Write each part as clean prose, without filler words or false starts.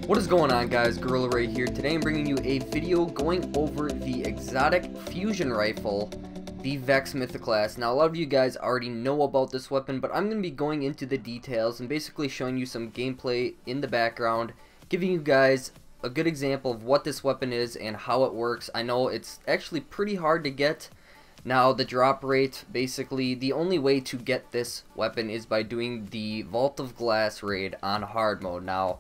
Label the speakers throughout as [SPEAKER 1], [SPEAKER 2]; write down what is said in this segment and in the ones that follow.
[SPEAKER 1] What is going on, guys? Gorilla Ray here. Today I'm bringing you a video going over the exotic fusion rifle, the Vex Mythoclast. Now, a lot of you guys already know about this weapon, but I'm going to be going into the details and basically showing you some gameplay in the background, giving you guys a good example of what this weapon is and how it works. I know it's actually pretty hard to get. Now, the drop rate, basically, the only way to get this weapon is by doing the Vault of Glass raid on hard mode. Now,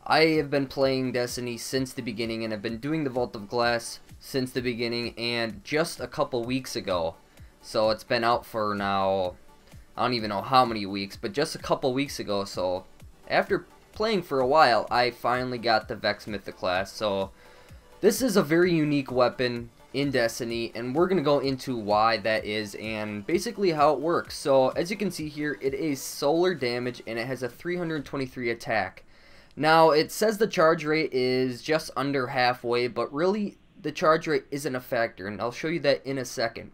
[SPEAKER 1] I have been playing Destiny since the beginning, and I've been doing the Vault of Glass since the beginning, and just a couple weeks ago, so it's been out for now, I don't even know how many weeks, but just a couple weeks ago, so after playing for a while, I finally got the Vex Mythoclast. So this is a very unique weapon in Destiny, and we're going to go into why that is and basically how it works. So as you can see here, it is solar damage, and it has a 323 attack. Now, it says the charge rate is just under halfway, but really, the charge rate isn't a factor, and I'll show you that in a second.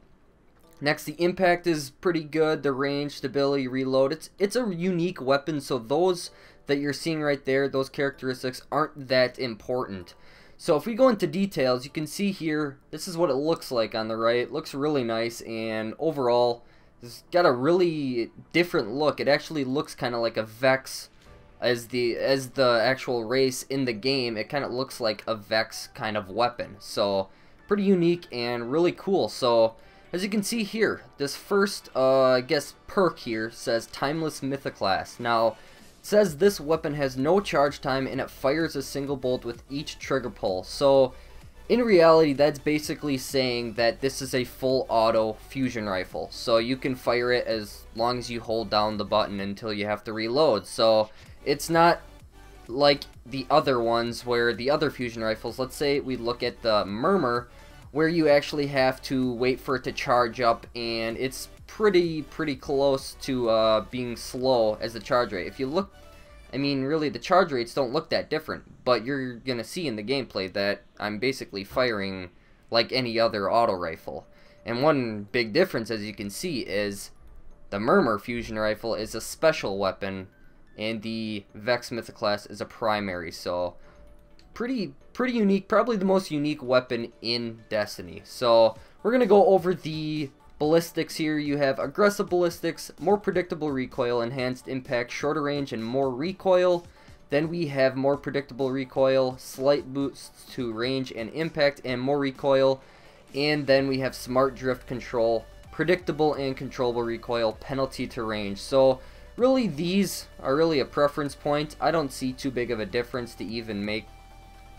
[SPEAKER 1] Next, the impact is pretty good, the range, stability, reload. It's a unique weapon, so those that you're seeing right there, those characteristics aren't that important. So if we go into details, you can see here, this is what it looks like on the right. It looks really nice, and overall, it's got a really different look. It actually looks kind of like a Vex. As the actual race in the game, it kind of looks like a Vex kind of weapon. So pretty unique and really cool. So as you can see here, this first I guess perk here says Timeless Mythoclast. Now it says this weapon has no charge time and it fires a single bolt with each trigger pull. So in reality, that's basically saying that this is a full auto fusion rifle. So you can fire it as long as you hold down the button until you have to reload. So it's not like the other ones where the other fusion rifles, let's say we look at the Murmur, where you actually have to wait for it to charge up, and it's pretty close to being slow as the charge rate. If you look, I mean, really the charge rates don't look that different, but you're gonna see in the gameplay that I'm basically firing like any other auto rifle. And one big difference, as you can see, is the Murmur fusion rifle is a special weapon, and the Vex Mythoclast is a primary. So pretty unique, probably the most unique weapon in Destiny. So we're gonna go over the ballistics here. You have aggressive ballistics, more predictable recoil, enhanced impact, shorter range, and more recoil. Then we have more predictable recoil, slight boosts to range and impact, and more recoil. And then we have smart drift control, predictable and controllable recoil, penalty to range. So really, these are really a preference point. I don't see too big of a difference to even make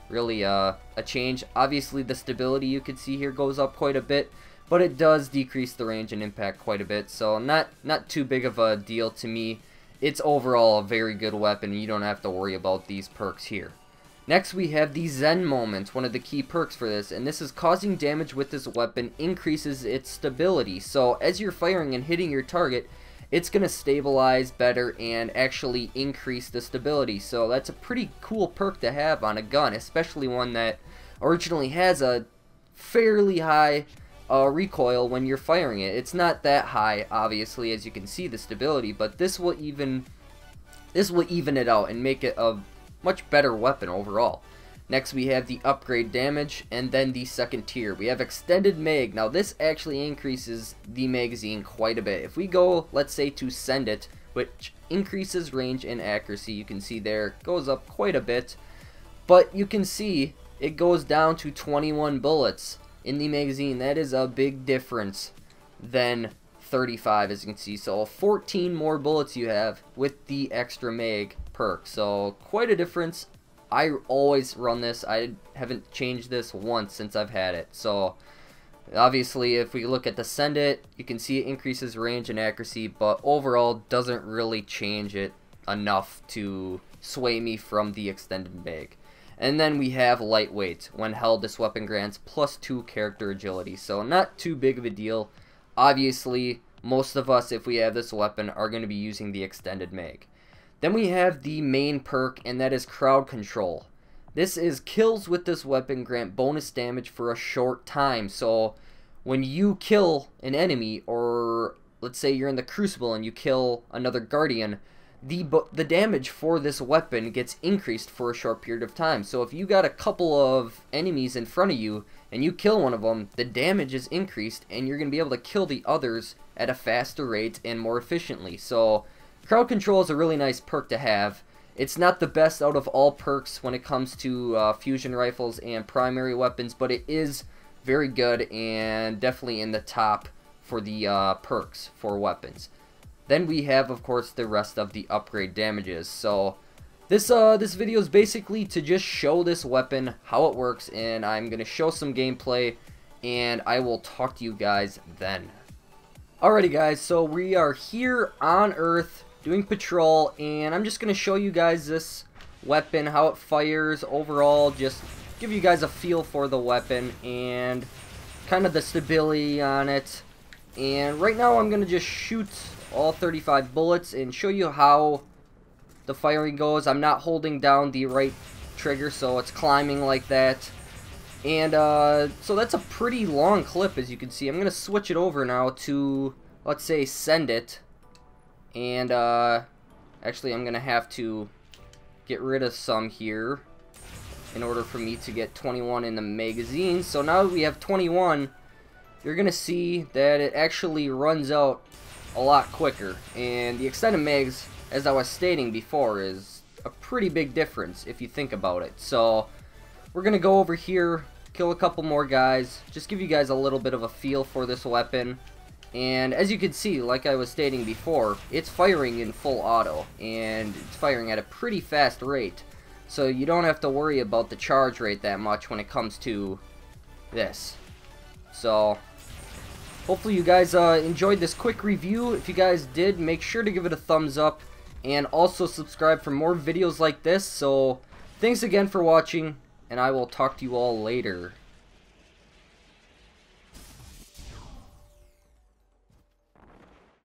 [SPEAKER 1] really a change. Obviously, the stability you can see here goes up quite a bit, but it does decrease the range and impact quite a bit. So not too big of a deal to me. It's overall a very good weapon. You don't have to worry about these perks here. Next, we have the Zen Moment, one of the key perks for this, and this is causing damage with this weapon increases its stability. So as you're firing and hitting your target, it's going to stabilize better and actually increase the stability. So that's a pretty cool perk to have on a gun, especially one that originally has a fairly high recoil when you're firing it. It's not that high, obviously, as you can see the stability, but this will even it out and make it a much better weapon overall. Next, we have the upgrade damage, and then the second tier. We have extended mag. Now, this actually increases the magazine quite a bit. If we go, let's say, to send it, which increases range and accuracy, you can see there, it goes up quite a bit. But you can see it goes down to 21 bullets in the magazine. That is a big difference than 35, as you can see. So 14 more bullets you have with the extra mag perk. So quite a difference. I always run this. I haven't changed this once since I've had it. So obviously, if we look at the send it, you can see it increases range and accuracy, but overall doesn't really change it enough to sway me from the extended mag. And then we have lightweight. When held, this weapon grants +2 character agility. So not too big of a deal. Obviously, most of us, if we have this weapon, are going to be using the extended mag. Then we have the main perk, and that is crowd control. This is kills with this weapon grant bonus damage for a short time. So when you kill an enemy, or let's say you're in the Crucible and you kill another Guardian, the damage for this weapon gets increased for a short period of time. So if you got a couple of enemies in front of you and you kill one of them, the damage is increased and you're going to be able to kill the others at a faster rate and more efficiently. So crowd control is a really nice perk to have. It's not the best out of all perks when it comes to fusion rifles and primary weapons, but it is very good and definitely in the top for the perks for weapons. Then we have, of course, the rest of the upgrade damages. So this video is basically to just show this weapon, how it works, and I'm going to show some gameplay, and I will talk to you guys then. Alrighty guys, so we are here on Earth doing patrol, and I'm just going to show you guys this weapon, how it fires overall, just give you guys a feel for the weapon and kind of the stability on it. And right now I'm going to just shoot all 35 bullets and show you how the firing goes. I'm not holding down the right trigger, so it's climbing like that. And so that's a pretty long clip, as you can see. I'm going to switch it over now to, let's say, send it. And actually I'm going to have to get rid of some here in order for me to get 21 in the magazine. So now that we have 21, you're going to see that it actually runs out a lot quicker, and the extended mags, as I was stating before, is a pretty big difference if you think about it. So we're gonna go over here, kill a couple more guys, just give you guys a little bit of a feel for this weapon. And as you can see, like I was stating before, it's firing in full auto, and it's firing at a pretty fast rate, so you don't have to worry about the charge rate that much when it comes to this. So hopefully you guys enjoyed this quick review. If you guys did, make sure to give it a thumbs up and also subscribe for more videos like this. So thanks again for watching, and I will talk to you all later.